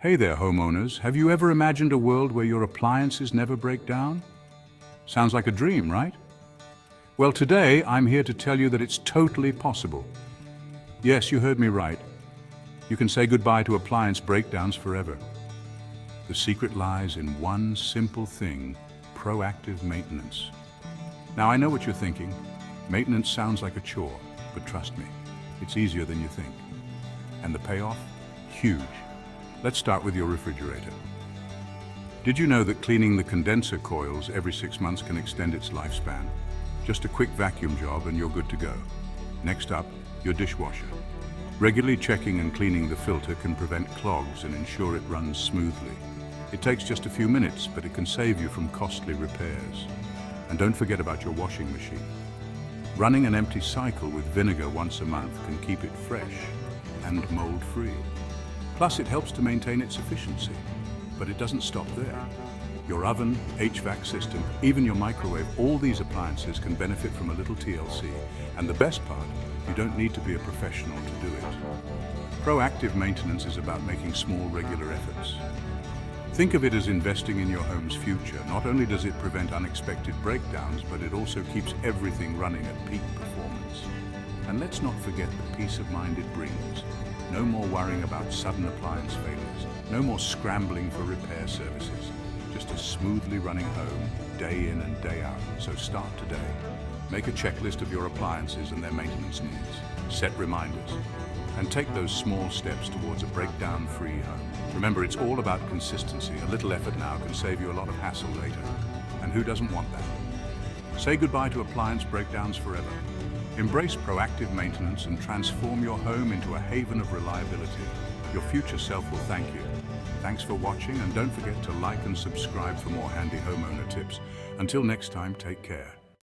Hey there, homeowners. Have you ever imagined a world where your appliances never break down? Sounds like a dream, right? Well, today I'm here to tell you that it's totally possible. Yes, you heard me right. You can say goodbye to appliance breakdowns forever. The secret lies in one simple thing: proactive maintenance. Now, I know what you're thinking. Maintenance sounds like a chore, but trust me, it's easier than you think. And the payoff? Huge. Let's start with your refrigerator. Did you know that cleaning the condenser coils every 6 months can extend its lifespan? Just a quick vacuum job and you're good to go. Next up, your dishwasher. Regularly checking and cleaning the filter can prevent clogs and ensure it runs smoothly. It takes just a few minutes, but it can save you from costly repairs. And don't forget about your washing machine. Running an empty cycle with vinegar once a month can keep it fresh and mold-free. Plus, it helps to maintain its efficiency. But it doesn't stop there. Your oven, HVAC system, even your microwave, all these appliances can benefit from a little TLC. And the best part, you don't need to be a professional to do it. Proactive maintenance is about making small, regular efforts. Think of it as investing in your home's future. Not only does it prevent unexpected breakdowns, but it also keeps everything running at peak performance. And let's not forget the peace of mind it brings. No more worrying about sudden appliance failures. No more scrambling for repair services. Just a smoothly running home, day in and day out. So start today. Make a checklist of your appliances and their maintenance needs. Set reminders. And take those small steps towards a breakdown-free home. Remember, it's all about consistency. A little effort now can save you a lot of hassle later. And who doesn't want that? Say goodbye to appliance breakdowns forever. Embrace proactive maintenance and transform your home into a haven of reliability. Your future self will thank you. Thanks for watching, and don't forget to like and subscribe for more handy homeowner tips. Until next time, take care.